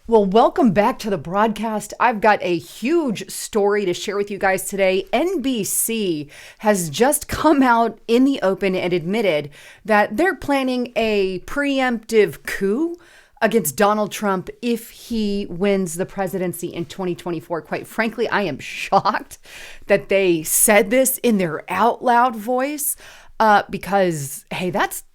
Well, welcome back to the broadcast. I've got a huge story to share with you guys today. NBC has just come out in the open and admitted that they're planning a preemptive coup against Donald Trump if he wins the presidency in 2024. Quite frankly, I am shocked that they said this in their out loud voice because, hey, that's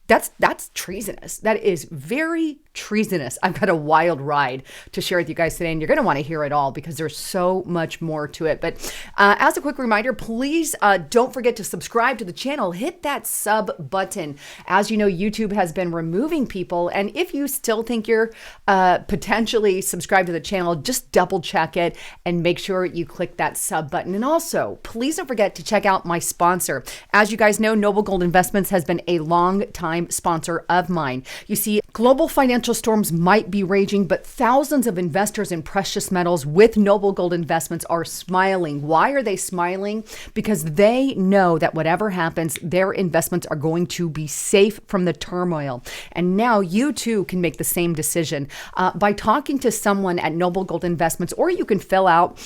treasonous. That is very treasonous. I've got a wild ride to share with you guys today, and you're going to want to hear it all because there's so much more to it. But as a quick reminder, please don't forget to subscribe to the channel. Hit that sub button. As you know, YouTube has been removing people, and if you still think you're potentially subscribed to the channel, just double check it and make sure you click that sub button. And also, please don't forget to check out my sponsor. As you guys know, Noble Gold Investments has been a long time sponsor of mine. You see, global financial storms might be raging, but thousands of investors in precious metals with Noble Gold Investments are smiling. Why are they smiling? Because they know that whatever happens, their investments are going to be safe from the turmoil. And now you too can make the same decision by talking to someone at Noble Gold Investments, or you can fill out,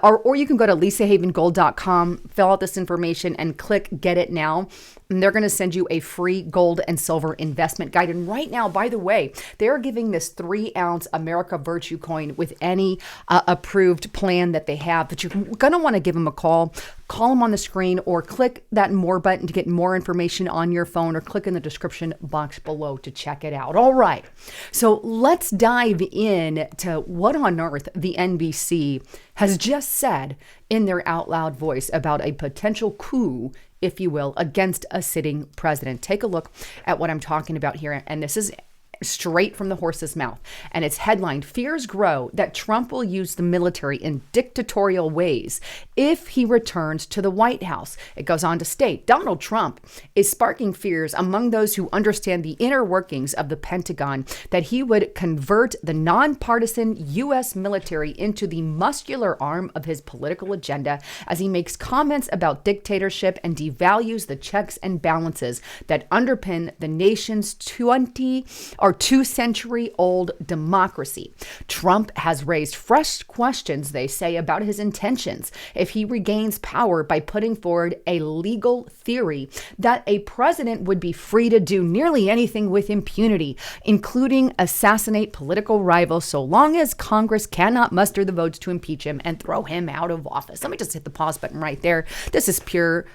or you can go to lisahavengold.com, fill out this information and click Get It Now. And they're going to send you a free gold and silver investment guide. And right now, by the way, they're giving this 3-ounce America Virtue coin with any approved plan that they have. But you're going to want to give them a call. Call them on the screen or click that more button to get more information on your phone, or click in the description box below to check it out. All right. So let's dive in to what on earth the NBC has just said in their out loud voice about a potential coup, if you will, against a sitting president. Take a look at what I'm talking about here. And this is straight from the horse's mouth. And it's headlined, "Fears Grow That Trump Will Use the Military in Dictatorial Ways If He Returns to the White House." It goes on to state, Donald Trump is sparking fears among those who understand the inner workings of the Pentagon that he would convert the nonpartisan U.S. military into the muscular arm of his political agenda as he makes comments about dictatorship and devalues the checks and balances that underpin the nation's 2-century-old democracy. Trump has raised fresh questions, they say, about his intentions if he regains power by putting forward a legal theory that a president would be free to do nearly anything with impunity, including assassinate political rivals, so long as Congress cannot muster the votes to impeach him and throw him out of office. Let me just hit the pause button right there. This is pure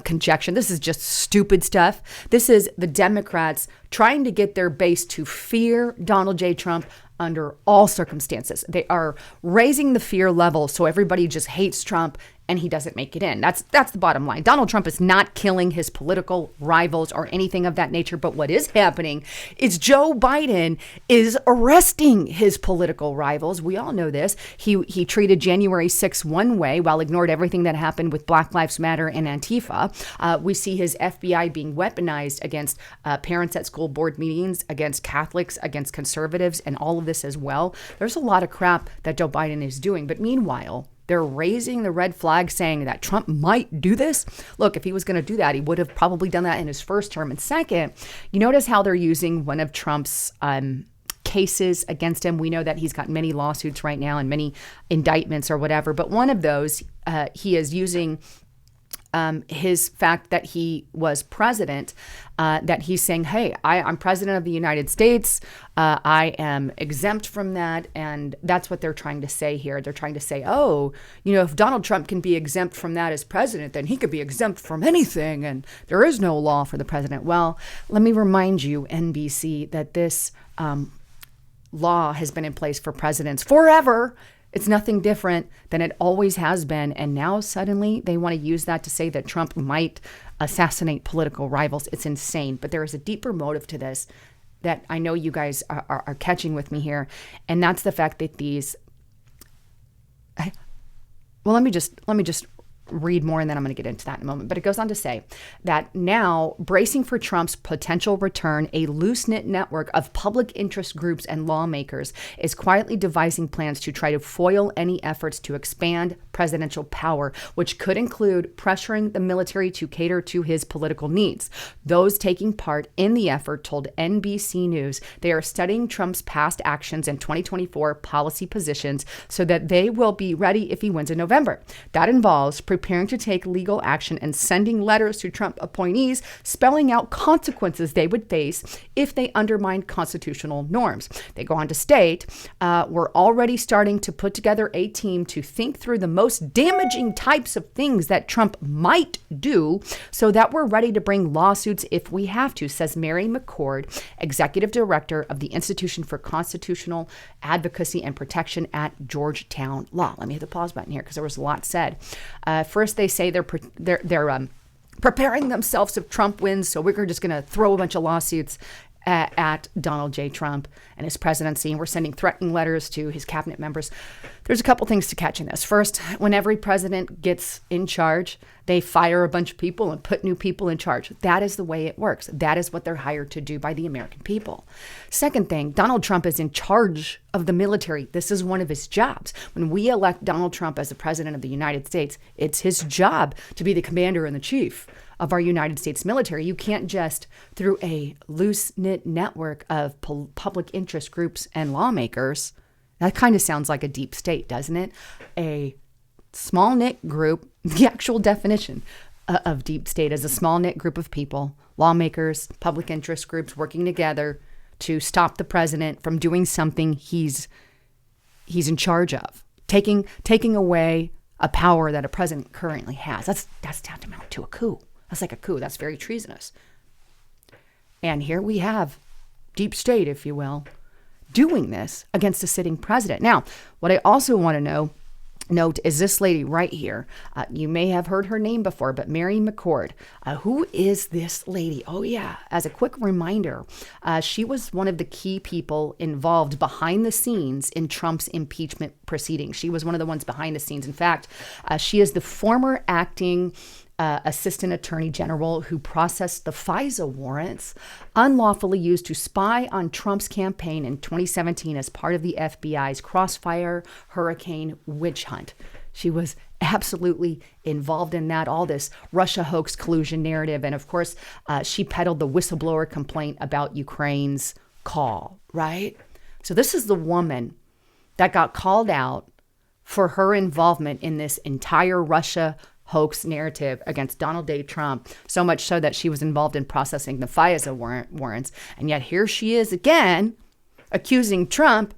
conjecture. This is just stupid stuff. This is the Democrats trying to get their base to fear Donald J. Trump under all circumstances. They are raising the fear level so everybody just hates Trump and he doesn't make it in. That's the bottom line. Donald Trump is not killing his political rivals or anything of that nature. But what is happening is Joe Biden is arresting his political rivals. We all know this. He treated January 6th one way while ignored everything that happened with Black Lives Matter and Antifa. We see his FBI being weaponized against parents at school board meetings, against Catholics, against conservatives, and all of this as well. There's a lot of crap that Joe Biden is doing. But meanwhile, they're raising the red flag saying that Trump might do this. Look, if he was going to do that, he would have probably done that in his first term. And second, you notice how they're using one of Trump's cases against him. We know that he's got many lawsuits right now and many indictments or whatever. But one of those, he is using his fact that he was president, that he's saying, hey, I'm president of the United States. I am exempt from that. And that's what they're trying to say here. They're trying to say, oh, if Donald Trump can be exempt from that as president, then he could be exempt from anything. And there is no law for the president. Well, let me remind you, NBC, that this law has been in place for presidents forever. It's nothing different than it always has been. And now suddenly they want to use that to say that Trump might assassinate political rivals. It's insane. But there is a deeper motive to this that I know you guys are catching with me here. And that's the fact that let me just read more, and then I'm going to get into that in a moment. But it goes on to say that now, bracing for Trump's potential return, a loose-knit network of public interest groups and lawmakers is quietly devising plans to try to foil any efforts to expand presidential power, which could include pressuring the military to cater to his political needs. Those taking part in the effort told NBC News they are studying Trump's past actions and 2024 policy positions so that they will be ready if he wins in November. That involves preparing to take legal action and sending letters to Trump appointees spelling out consequences they would face if they undermined constitutional norms. They go on to state, we're already starting to put together a team to think through the most damaging types of things that Trump might do so that we're ready to bring lawsuits if we have to, says Mary McCord, executive director of the Institution for Constitutional Advocacy and Protection at Georgetown Law. Let me hit the pause button here because there was a lot said. First, they say they're preparing themselves if Trump wins, so we're just going to throw a bunch of lawsuits at Donald J. Trump and his presidency, and we're sending threatening letters to his cabinet members. There's a couple things to catch in this. First, when every president gets in charge, they fire a bunch of people and put new people in charge. That is the way it works. That is what they're hired to do by the American people. Second thing, Donald Trump is in charge of the military. This is one of his jobs. When we elect Donald Trump as the president of the United States, it's his job to be the commander and the chief of our United States military. You can't just, through a loose-knit network of public interest groups and lawmakers, that kind of sounds like a deep state, doesn't it? A small-knit group, the actual definition of deep state is a small-knit group of people, lawmakers, public interest groups working together to stop the president from doing something he's in charge of, taking away a power that a president currently has. That's tantamount to a coup. That's like a coup. That's very treasonous. And here we have deep state, if you will, doing this against a sitting president. Now, what I also want to note is this lady right here. You may have heard her name before, but Mary McCord. Who is this lady? Oh, yeah. As a quick reminder, she was one of the key people involved behind the scenes in Trump's impeachment proceedings. She was one of the ones behind the scenes. In fact, she is the former acting Assistant Attorney General who processed the FISA warrants unlawfully used to spy on Trump's campaign in 2017 as part of the FBI's Crossfire Hurricane witch hunt. She was absolutely involved in that, all this Russia hoax collusion narrative. And of course, she peddled the whistleblower complaint about Ukraine's call, right? So this is the woman that got called out for her involvement in this entire Russia hoax narrative against Donald J. Trump, so much so that she was involved in processing the FISA warrants. And yet here she is again, accusing Trump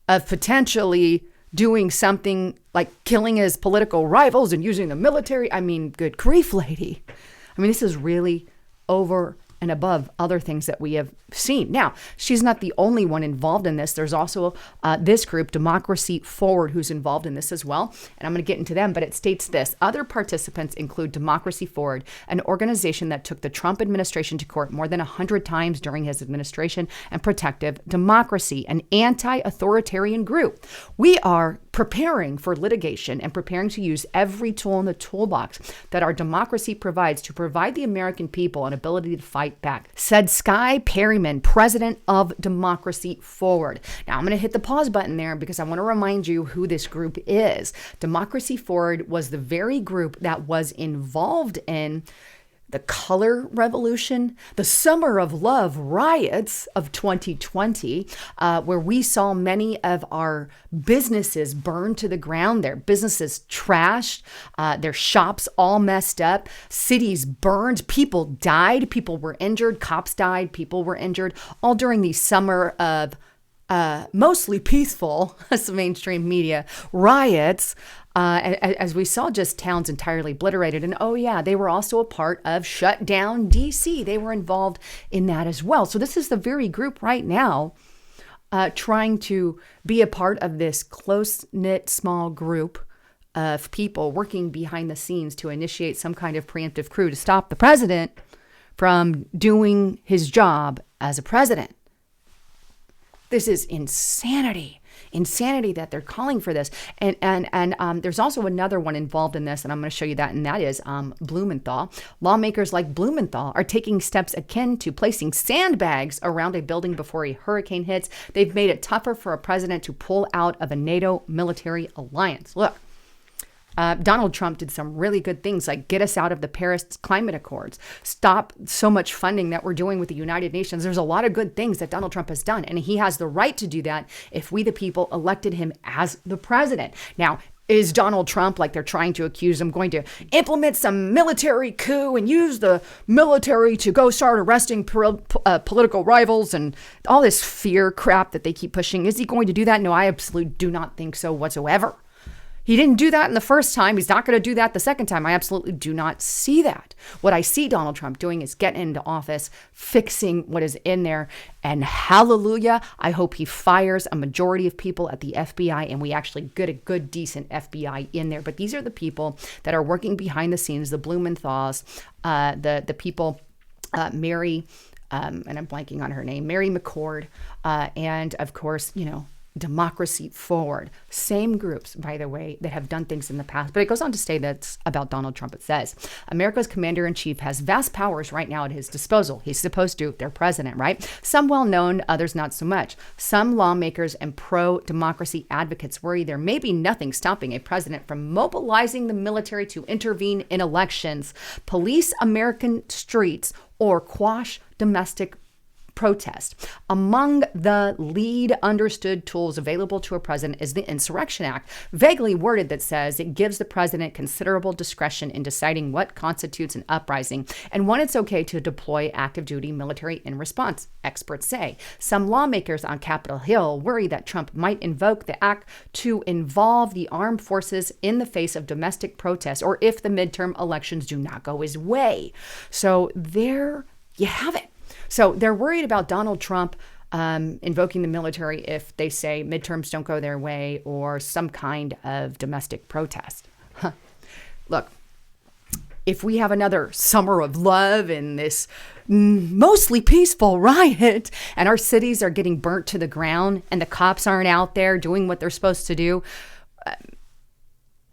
of potentially doing something like killing his political rivals and using the military. I mean, good grief, lady. I mean, this is really over and above other things that we have seen. Now, she's not the only one involved in this. There's also this group, Democracy Forward, who's involved in this as well. And I'm going to get into them, but it states this. Other participants include Democracy Forward, an organization that took the Trump administration to court more than 100 times during his administration, and Protective Democracy, an anti-authoritarian group. We are preparing for litigation and preparing to use every tool in the toolbox that our democracy provides to provide the American people an ability to fight back, said Sky Perryman, president of Democracy Forward. Now, I'm going to hit the pause button there because I want to remind you who this group is. Democracy Forward was the very group that was involved in the color revolution, the summer of love riots of 2020, where we saw many of our businesses burned to the ground, their businesses trashed, their shops all messed up, cities burned, people died, people were injured, cops died, people were injured, all during the summer of mostly peaceful, as mainstream media, riots, as we saw just towns entirely obliterated. And oh yeah, they were also a part of Shut Down DC. They were involved in that as well. So this is the very group right now trying to be a part of this close-knit small group of people working behind the scenes to initiate some kind of preemptive coup to stop the president from doing his job as a president. This is insanity. insanity that they're calling for this. And there's also another one involved in this, and I'm going to show you that, and that is Blumenthal. Lawmakers like Blumenthal are taking steps akin to placing sandbags around a building before a hurricane hits. They've made it tougher for a president to pull out of a NATO military alliance. Look. Donald Trump did some really good things, like get us out of the Paris Climate Accords, stop so much funding that we're doing with the United Nations. There's a lot of good things that Donald Trump has done, and he has the right to do that if we, the people, elected him as the president. Now, is Donald Trump, like they're trying to accuse him, going to implement some military coup and use the military to go start arresting political rivals and all this fear crap that they keep pushing? Is he going to do that? No, I absolutely do not think so whatsoever. He didn't do that in the first time. He's not going to do that the second time. I absolutely do not see that. What I see Donald Trump doing is getting into office, fixing what is in there, and hallelujah, I hope he fires a majority of people at the FBI and we actually get a good, decent FBI in there. But these are the people that are working behind the scenes, the Blumenthals, the people, Mary, and I'm blanking on her name, Mary McCord, and of course, Democracy Forward. Same groups, by the way, that have done things in the past. But it goes on to say that's about Donald Trump. It says, America's commander-in-chief has vast powers right now at his disposal. He's supposed to. They're president, right? Some well-known, others not so much. Some lawmakers and pro-democracy advocates worry there may be nothing stopping a president from mobilizing the military to intervene in elections, police American streets, or quash domestic protest. Among the lead understood tools available to a president is the Insurrection Act, vaguely worded that says it gives the president considerable discretion in deciding what constitutes an uprising and when it's okay to deploy active duty military in response, experts say. Some lawmakers on Capitol Hill worry that Trump might invoke the act to involve the armed forces in the face of domestic protests or if the midterm elections do not go his way. So there you have it. So they're worried about Donald Trump invoking the military if they say midterms don't go their way or some kind of domestic protest. Look, if we have another summer of love in this mostly peaceful riot and our cities are getting burnt to the ground and the cops aren't out there doing what they're supposed to do,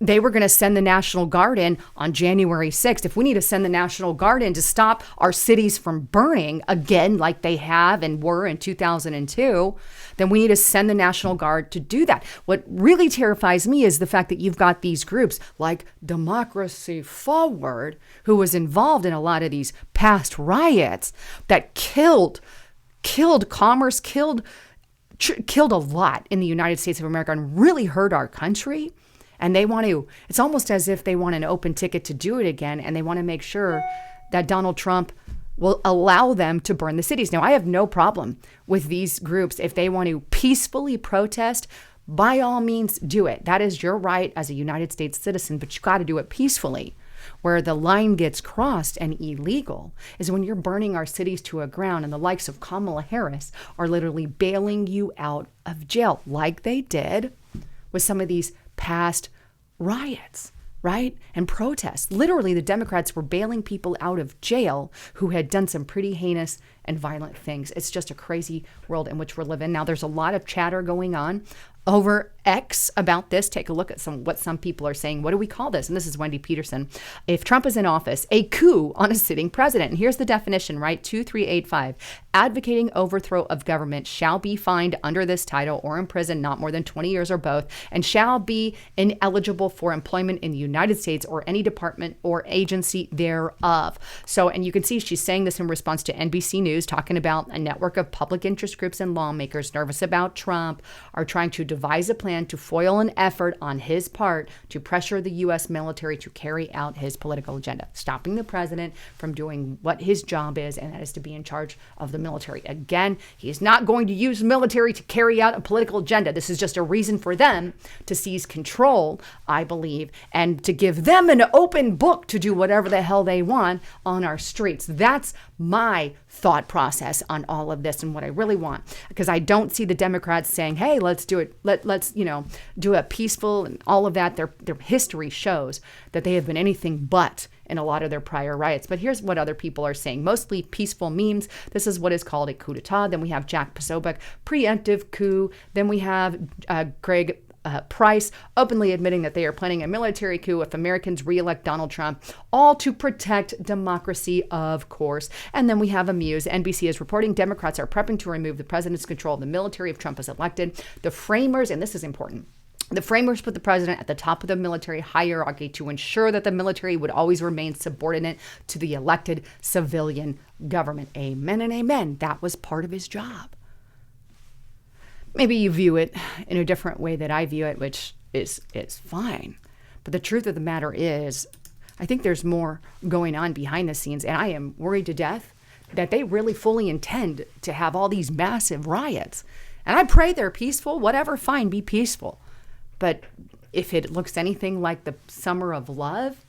they were going to send the National Guard in on January 6th. If we need to send the National Guard in to stop our cities from burning again, like they have and were in 2002, then we need to send the National Guard to do that. What really terrifies me is the fact that you've got these groups like Democracy Forward, who was involved in a lot of these past riots that killed commerce, killed a lot in the United States of America and really hurt our country. And they want to, it's almost as if they want an open ticket to do it again. And they want to make sure that Donald Trump will allow them to burn the cities. Now, I have no problem with these groups. If they want to peacefully protest, by all means, do it. That is your right as a United States citizen, but you got to do it peacefully. Where the line gets crossed and illegal is when you're burning our cities to a ground and the likes of Kamala Harris are literally bailing you out of jail like they did with some of these past riots, right? And protests. Literally, the Democrats were bailing people out of jail who had done some pretty heinous and violent things. It's just a crazy world in which we're living. Now, there's a lot of chatter going on over X about this. Take a look at what some people are saying. What do we call this? And this is Wendy Peterson. If Trump is in office, a coup on a sitting president. And here's the definition, right? 2385. Advocating overthrow of government shall be fined under this title or imprisoned not more than 20 years or both, and shall be ineligible for employment in the United States or any department or agency thereof. So, and you can see she's saying this in response to NBC News, talking about a network of public interest groups and lawmakers nervous about Trump are trying to devise a plan to foil an effort on his part to pressure the U.S. military to carry out his political agenda, stopping the president from doing what his job is, and that is to be in charge of the military. Again, he is not going to use the military to carry out a political agenda. This is just a reason for them to seize control, I believe, and to give them an open book to do whatever the hell they want on our streets. That's my thought process on all of this and what I really want, because I don't see the Democrats saying, hey, let's do it. Let's do a peaceful and all of that. Their history shows that they have been anything but in a lot of their prior riots. But here's what other people are saying. Mostly peaceful memes. This is what is called a coup d'etat. Then we have Jack Posobiec, preemptive coup. Then we have Greg Price openly admitting that they are planning a military coup if Americans re-elect Donald Trump, all to protect democracy, of course. And then we have Amuse. NBC is reporting Democrats are prepping to remove the president's control of the military if Trump is elected. The framers, and this is important, the framers put the president at the top of the military hierarchy to ensure that the military would always remain subordinate to the elected civilian government. Amen and amen. That was part of his job. Maybe you view it in a different way that I view it, which is fine. But the truth of the matter is, I think there's more going on behind the scenes, and I am worried to death that they really fully intend to have all these massive riots. And I pray they're peaceful, whatever, fine, be peaceful. But if it looks anything like the summer of love,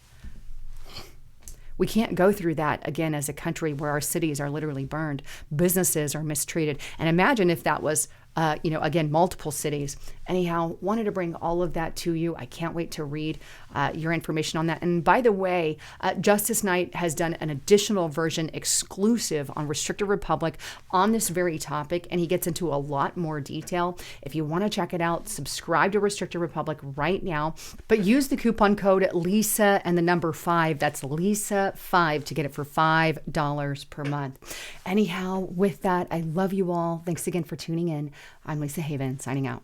we can't go through that again as a country where our cities are literally burned, businesses are mistreated. And imagine if that was, again, multiple cities. Anyhow, wanted to bring all of that to you. I can't wait to read your information on that. And by the way, Justice Knight has done an additional version exclusive on Restricted Republic on this very topic, and he gets into a lot more detail. If you want to check it out, subscribe to Restricted Republic right now, but use the coupon code Lisa and the number 5. That's Lisa5 to get it for $5 per month. Anyhow, with that, I love you all. Thanks again for tuning in. I'm Lisa Haven, signing out.